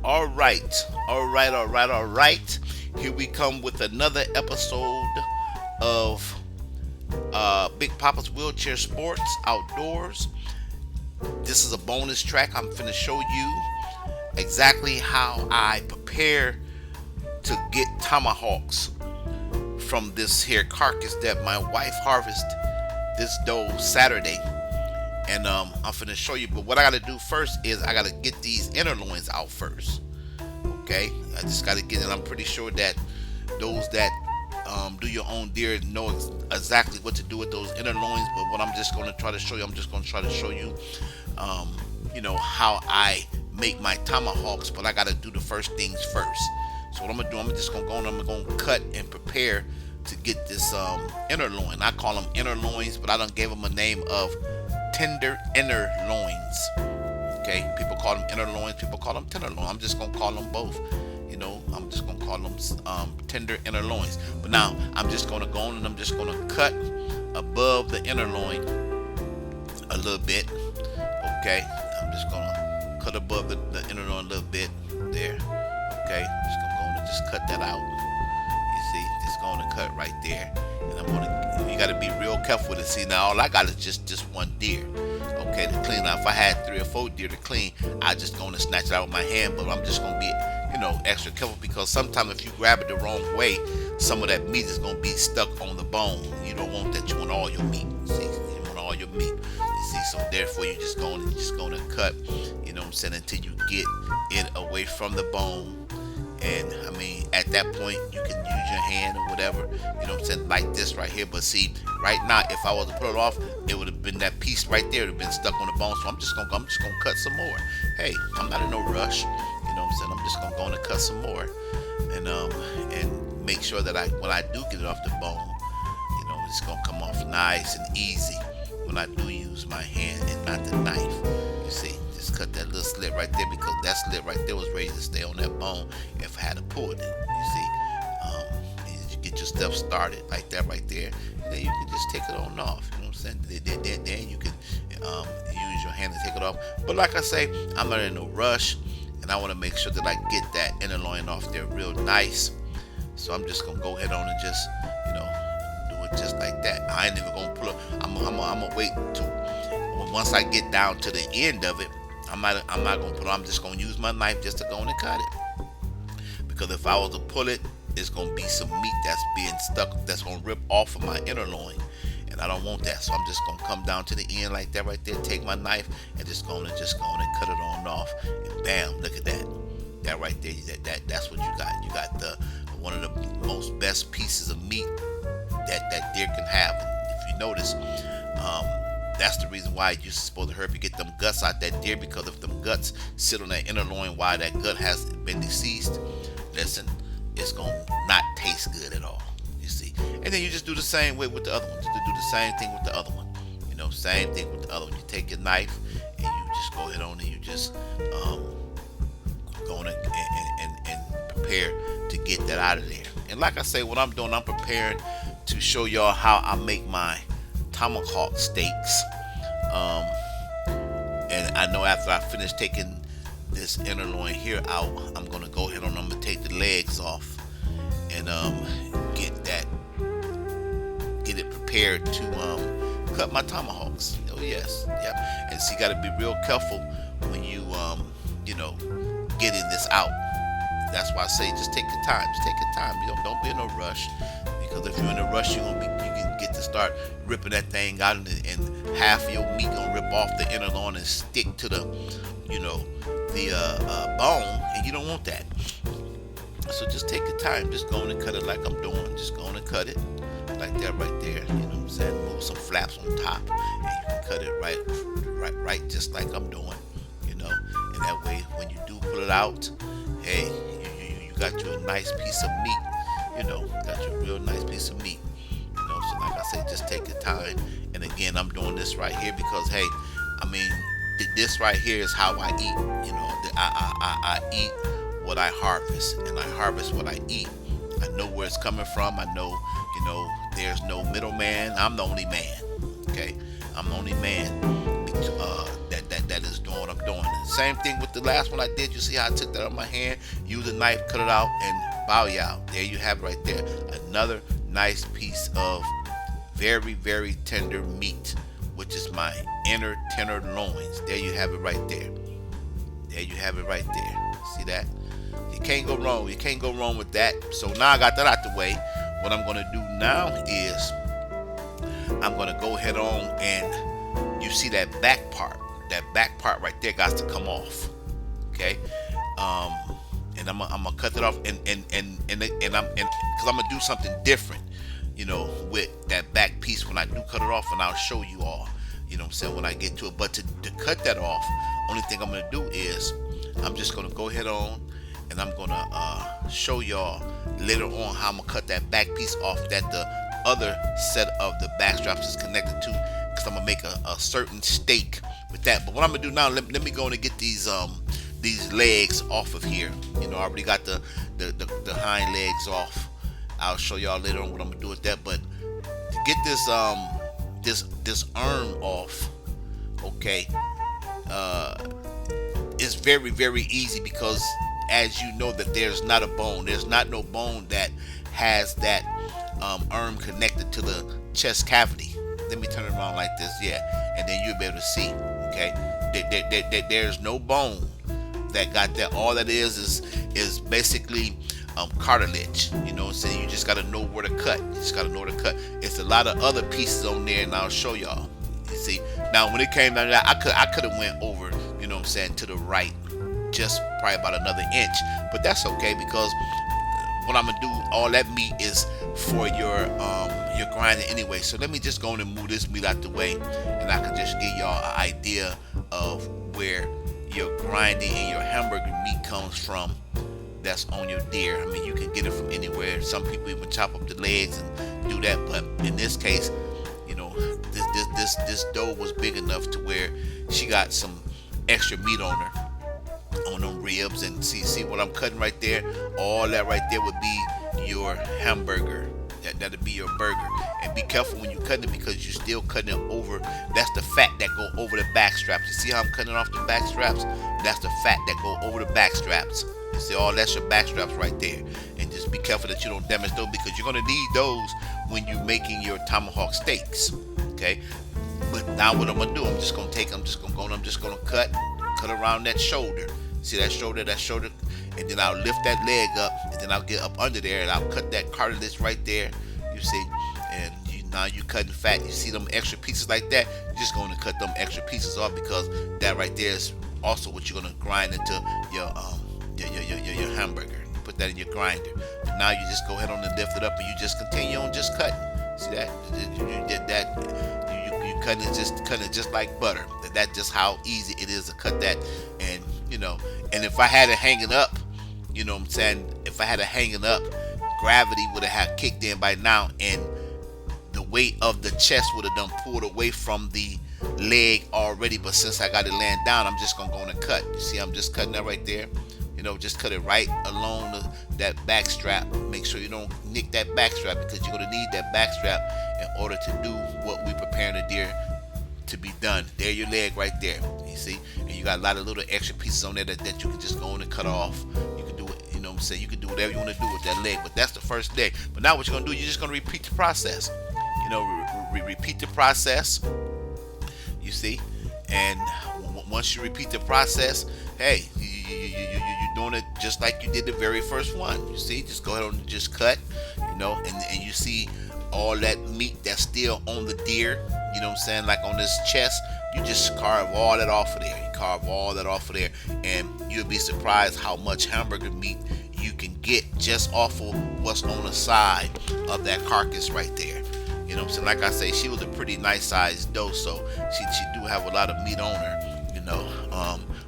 All right, all right. Here we come with another episode of Big Papa's Wheelchair Sports Outdoors. This is a bonus track. I'm finna show you exactly how I prepare to get tomahawks from this here carcass that my wife harvested this doe Saturday. And I'm finna show you. But what I gotta do first is I gotta get these inner loins out first. Okay, I just gotta get it. I'm pretty sure that those that do your own deer know exactly what to do with those inner loins. But what I'm just gonna try to show you, I'm just gonna try to show you, how I make my tomahawks. But I gotta do the first things first. So what I'm gonna do, I'm just gonna go and I'm gonna cut and prepare to get this inner loin. I call them inner loins, but I done gave them a name of tender inner loins. Okay, people call them inner loins, people call them tender loins. I'm just gonna call them both. I'm just gonna call them tender inner loins. But now I'm just gonna go on and I'm just gonna cut above the inner loin a little bit. Okay, I'm just gonna cut above the inner loin a little bit there. Okay, I'm just gonna go on and just cut that out. You see, just going to cut right there. And I'm gonna, you gotta be real careful with it. See, now all I got is just one deer. Okay, to clean. Now if I had 3 or 4 deer to clean, I just gonna snatch it out with my hand. But I'm just gonna be, extra careful, because sometimes if you grab it the wrong way, some of that meat is gonna be stuck on the bone. You don't want that. You want all your meat. See, you want all your meat. You see, so therefore you're just gonna cut. You know what I'm saying, until you get it away from the bone. And I mean, at that point, you can use your hand or whatever, like this right here. But see, right now, if I was to put it off, it would have been that piece right there, would have been stuck on the bone. So I'm just gonna cut some more. Hey, I'm not in no rush. I'm just gonna go and cut some more, and make sure that when I do get it off the bone, it's gonna come off nice and easy when I do use my hand and not the knife. You see. Just cut that little slit right there, because that slit right there was ready to stay on that bone if I had to pull it. You see, you get your stuff started like that right there, and then you can just take it on off. You know what I'm saying? Then you can use your hand to take it off. But like I say, I'm not in no rush, and I want to make sure that I get that inner loin off there real nice. So I'm just gonna go ahead on and just do it just like that. I ain't even gonna pull it. I'm gonna wait till once I get down to the end of it. I'm not gonna put it. I'm just gonna use my knife just to go and cut it. Because if I was to pull it, it's gonna be some meat that's being stuck, that's gonna rip off of my inner loin, and I don't want that. So I'm just gonna come down to the end like that right there. Take my knife and just go and cut it on off. And bam! Look at that. That right there. That's what you got. You got the one of the most best pieces of meat that deer can have. And if you notice, that's the reason why you're supposed to hurry up and get them guts out that deer, because if them guts sit on that inner loin while that gut has been deceased, listen, it's gonna not taste good at all. You see, and then you just do the same way with the other one. Just do the same thing with the other one. Same thing with the other one. You take your knife and you just go ahead on and you just go on and prepare to get that out of there. And like I say, what I'm doing, I'm preparing to show y'all how I make my Tomahawk steaks. And I know after I finish taking this inner loin here out, I'm gonna go ahead and I'm gonna take the legs off and get it prepared to cut my tomahawks. Oh yes, yep. And so you gotta be real careful when you getting this out. That's why I say just take your time. Just take your time. Don't be in no rush. Because if you're in a rush, you can get to start ripping that thing out, and half of your meat gonna rip off the inner loin and stick to the bone, and you don't want that. So just take your time. Just go in and cut it like I'm doing. Just go in and cut it like that right there. You know what I'm saying? Move some flaps on top, and you can cut it right, just like I'm doing. And that way, when you do pull it out, hey, you got you a nice piece of meat. Got you a real nice piece of meat. So like I say, just take your time. And again, I'm doing this right here because, hey, I mean, this right here is how I eat. I eat what I harvest, and I harvest what I eat. I know where it's coming from. I know, there's no middleman. I'm the only man. Okay, I'm the only man that is doing what I'm doing. And same thing with the last one I did. You see how I took that out of my hand, use a knife, cut it out, and bow yow. There you have it right there. Another nice piece of very, very tender meat, which is my inner tenderloins. There you have it right there. There you have it right there. See that? You can't go wrong. You can't go wrong with that. So now I got that out the way. What I'm gonna do now is I'm gonna go ahead on, and you see that back part. That back part right there got to come off. Okay. And I'm gonna cut it off, and because I'm gonna do something different, with that back piece when I do cut it off, and I'll show you all, what I'm saying, when I get to it. But to cut that off, only thing I'm gonna do is I'm just gonna go ahead on, and I'm gonna show y'all later on how I'm gonna cut that back piece off that the other set of the back straps is connected to, because I'm gonna make a certain steak with that. But what I'm gonna do now, let me go and get these legs off of here. I already got the hind legs off. I'll show y'all later on what I'm gonna do with that. But to get this arm off, okay, it's very, very easy, because as you know that there's not no bone that has that arm connected to the chest cavity. Let me turn it around like this, yeah, and then you'll be able to see. Okay, there's no bone that got that. All that is basically cartilage. So you just gotta know where to cut. It's a lot of other pieces on there, and I'll show y'all. You see, now when it came down to that, I could have went over, to the right, just probably about another inch, but that's okay, because what I'm gonna do, all that meat is for your grinding anyway. So let me just go on and move this meat out the way, and I can just give y'all an idea of where your grinding and your hamburger meat comes from. That's on your deer. I mean, you can get it from anywhere. Some people even chop up the legs and do that, but in this case, this doe was big enough to where she got some extra meat on her, on them ribs. And see what I'm cutting right there? All that right there would be your hamburger. That'll be your burger. And be careful when you're cutting it, because you're still cutting it over. That's the fat that go over the back straps. You see how I'm cutting off the back straps? That's the fat that go over the back straps. You see, all that's your back straps right there. And just be careful that you don't damage those, because you're gonna need those when you're making your tomahawk steaks. Okay. But now what I'm gonna do, I'm just gonna cut around that shoulder. See that shoulder, and then I'll lift that leg up, and then I'll get up under there, and I'll cut that cartilage right there. You see, and now you cutting fat. You see them extra pieces like that? You're just going to cut them extra pieces off, because that right there is also what you're going to grind into your hamburger. You put that in your grinder. But now you just go ahead on and lift it up, and you just continue on just cutting. See that? You did that. You cutting it just like butter. That's just how easy it is to cut that. And and if I had it hanging up, what I'm saying, if I had it hanging up, gravity would have kicked in by now, and the weight of the chest would have done pulled away from the leg already. But since I got it laying down, I'm just gonna go and cut. You see, I'm just cutting that right there. Just cut it right along that back strap. Make sure you don't nick that back strap, because you're gonna need that back strap in order to do what we preparing the deer to be done. There, your leg right there. You see, and you got a lot of little extra pieces on there that you can just go on and cut off. You can do it. You can do whatever you want to do with that leg. But that's the first leg. But now what you're gonna do? You're just gonna repeat the process. Repeat the process. You see, and once you repeat the process, hey, you're doing it just like you did the very first one. You see, just go ahead and just cut. And you see all that meat that's still on the deer. Like on this chest, you just carve all that off of there. And you'll be surprised how much hamburger meat you can get just off of what's on the side of that carcass right there. Like I say, she was a pretty nice sized doe, so she do have a lot of meat on her.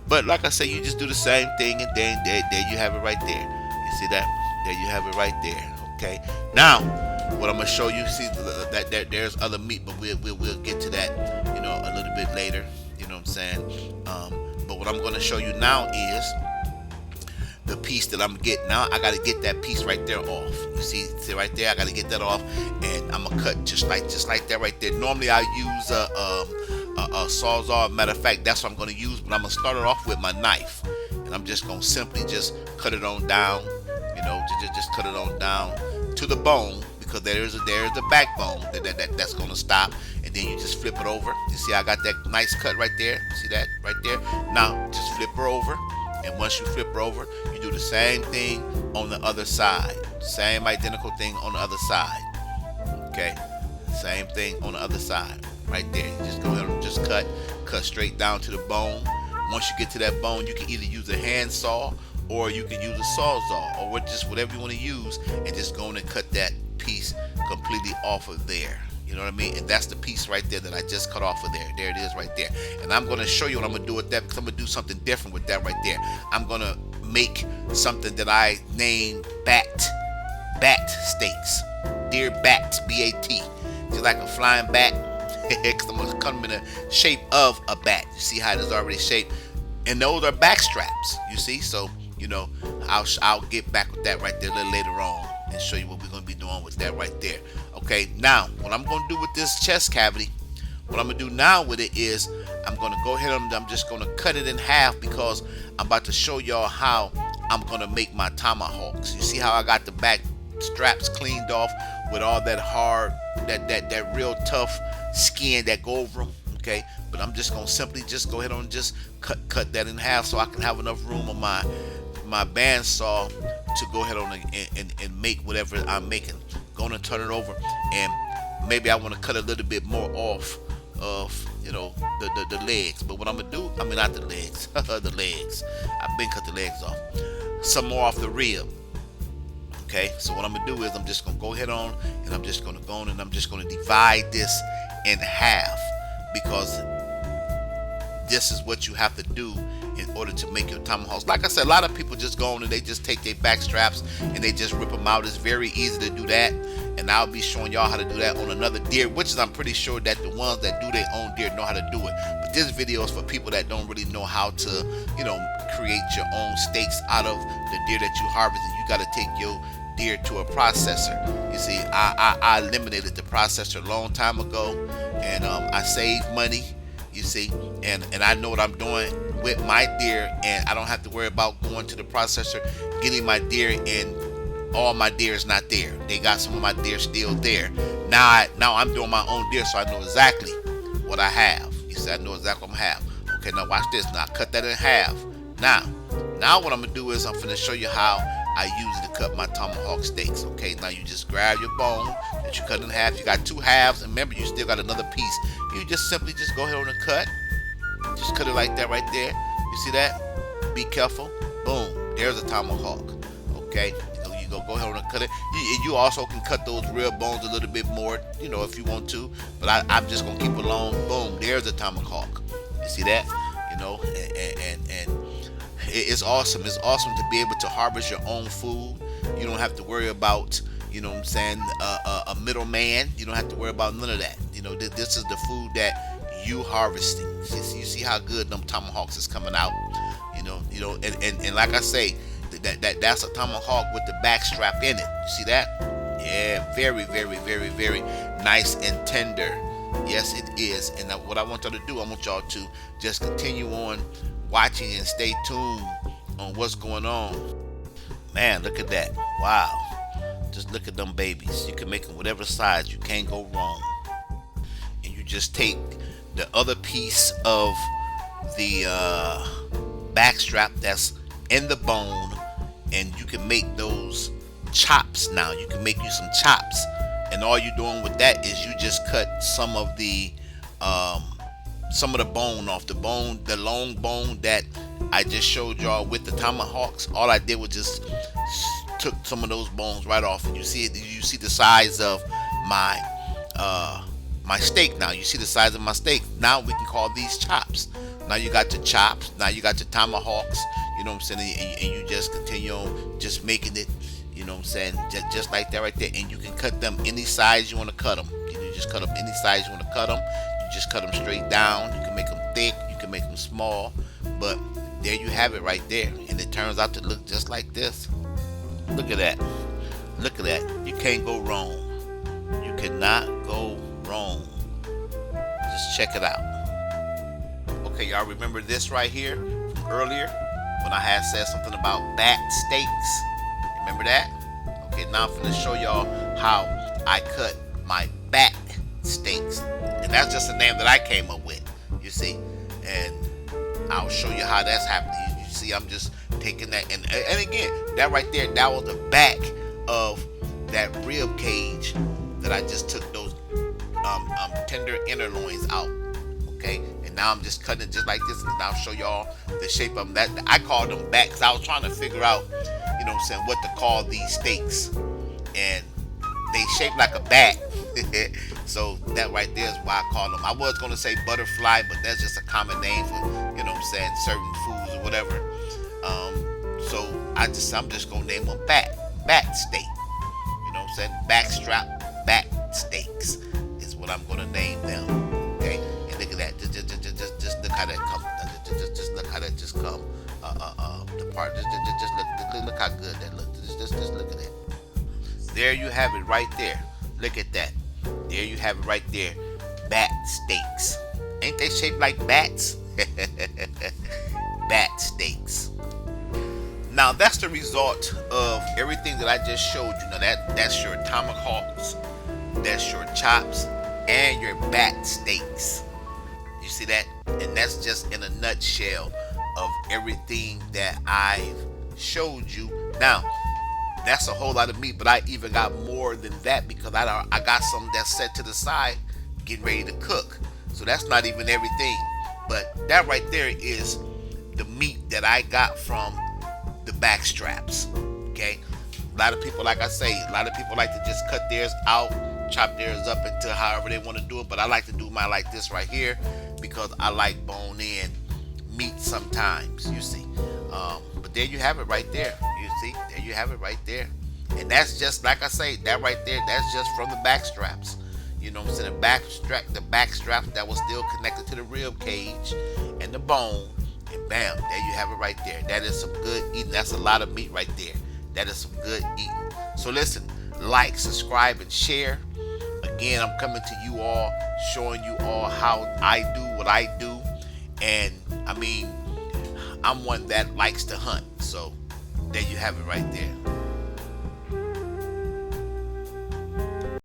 But like I say, you just do the same thing, and then there you have it right there. You see that? There you have it right there. Okay. Now, what I'm gonna show you, see that there's other meat, but we'll get to that, a little bit later. What I'm saying. But what I'm gonna show you now is the piece that I'm getting. Now I gotta get that piece right there off. You see right there, I gotta get that off, and I'm gonna cut just like that right there. Normally I use a sawzall. Matter of fact, that's what I'm going to use, but I'm going to start it off with my knife, and I'm just going to simply just cut it on down, just cut it on down to the bone, because there's the backbone that's going to stop, and then you just flip it over. You see I got that nice cut right there? See that right there? Now just flip her over, and once you flip her over, you do the same thing on the other side. Same identical thing on the other side. Okay, same thing on the other side right there. You just go ahead and just cut straight down to the bone. Once you get to that bone, you can either use a hand saw, or you can use a sawzall, or just whatever you want to use, and just go in and cut that piece completely off of there. You know what I mean? And that's the piece right there that I just cut off of there. There it is right there. And I'm going to show you what I'm going to do with that, because I'm going to do something different with that right there. I'm going to make something that I named bat steaks. Deer bat, B-A-T. It's like a flying bat, because I'm going to cut them in the shape of a bat. You see how it is already shaped? And those are back straps, you see? So, I'll get back with that right there a little later on and show you what we're going to be doing with that right there. Okay, now, what I'm going to do with this chest cavity, what I'm going to do now with it is I'm going to go ahead and I'm just going to cut it in half, because I'm about to show y'all how I'm going to make my tomahawks. You see how I got the back straps cleaned off with all that hard, that real tough skin that go over them, okay? But I'm just going to simply just go ahead and just cut that in half, so I can have enough room on my bandsaw to go ahead on and make whatever I'm making. Going to turn it over, and maybe I want to cut a little bit more off of the legs. But what I'm gonna do, I mean, not the legs, the legs. I've been cut the legs off. Some more off the rib. Okay, so what I'm gonna do is I'm just gonna go ahead on, and I'm just gonna go on, and I'm just gonna divide this in half, because this is what you have to do in order to make your tomahawks. Like I said, a lot of people just go on and they just take their back straps and they just rip them out. It's very easy to do that, and I'll be showing y'all how to do that on another deer, which is, I'm pretty sure that the ones that do their own deer know how to do it. But this video is for people that don't really know how to, create your own steaks out of the deer that you harvested. You got to take your deer to a processor. You see, I eliminated the processor a long time ago, and I saved money. You see, and I know what I'm doing with my deer, and I don't have to worry about going to the processor, getting my deer, and all my deer is not there. They got some of my deer still there. Now I'm doing my own deer, so I know exactly what I have. You see, I know exactly what I'm gonna have. Okay, now watch this. Now I cut that in half. Now what I'm gonna do is I'm gonna show you how I use it to cut my tomahawk steaks. Okay, now you just grab your bone that you cut in half. You got two halves, and remember, you still got another piece. You just simply just go ahead and cut. Just cut it like that right there. You see that? Be careful. Boom. There's a tomahawk. Okay. You go ahead and cut it. You also can cut those rib bones a little bit more, if you want to. But I'm just gonna keep it long. Boom. There's a tomahawk. You see that? And it's awesome. It's awesome to be able to harvest your own food. You don't have to worry about, a middleman. You don't have to worry about none of that. This is the food that you harvesting. You see how good them tomahawks is coming out. And like I say, that's a tomahawk with the back strap in it. You see that? Yeah, very, very, very, very nice and tender. Yes, it is. And what I want y'all to do, I want y'all to just continue on watching and stay tuned on what's going on. Man, look at that. Wow. Just look at them babies. You can make them whatever size. You can't go wrong. And you just take the other piece of the back strap that's in the bone, and you can make those chops. Now you can make you some chops, and all you're doing with that is you just cut some of the bone off, the long bone that I just showed y'all with the tomahawks. All I did was just took some of those bones right off, and you see it. You see the size of my steak. Now you see the size of my steak. Now we can call these chops. Now you got your chops. Now you got your tomahawks. You know what I'm saying? And you just continue on just making it. You know what I'm saying? Just like that right there. And you can cut them any size you want to cut them. You just cut them any size you want to cut them. You just cut them straight down. You can make them thick. You can make them small. But there you have it right there. And it turns out to look just like this. Look at that. Look at that. You can't go wrong. You cannot go wrong. Just check it out. Okay, y'all remember this right here from earlier when I had said something about back steaks? Remember that? Okay, now I'm going to show y'all how I cut my back steaks. And that's just a name that I came up with, you see. And I'll show you how that's happening. You see, I'm just taking that. And again, that right there, that was the back of that rib cage that I just took those tender inner loins out. Okay, and now I'm just cutting it just like this, and I'll show y'all the shape of them. That I call them back because I was trying to figure out, you know what I'm saying, what to call these steaks, and they shape like a bat. So that right there is why I call them. I was gonna say butterfly, but that's just a common name for, you know what I'm saying, certain foods or whatever. So I'm just gonna name them back steak. You know what I'm saying? Backstrap back steaks is what I'm gonna name them. Okay, and look at that. Just look how that come. Just look how that just come. The part. Just look how good that looks. Just look at that. There you have it right there. Look at that. There you have it right there. Bat steaks. Ain't they shaped like bats? Bat steaks. Now that's the result of everything that I just showed you. Now that's your tomahawks, that's your chops, and your bat steaks. You see that? And that's just in a nutshell of everything that I've showed you. Now, that's a whole lot of meat, but I even got more than that because I got some that's set to the side getting ready to cook. So that's not even everything. But that right there is the meat that I got from the back straps. Okay? A lot of people, like I say, a lot of people like to just cut theirs out, chop theirs up into however they want to do it, but I like to do mine like this right here because I like bone in meat sometimes, you see. But there you have it right there. You see, there you have it right there. And that's just, like I say, that right there, that's just from the back straps. You know what I'm saying? The back strap that was still connected to the rib cage and the bone. And bam, there you have it right there. That is some good eating. That's a lot of meat right there. That is some good eating. So listen, like, subscribe, and share. Again, I'm coming to you all, showing you all how I do what I do. And I mean, I'm one that likes to hunt. So there you have it right there.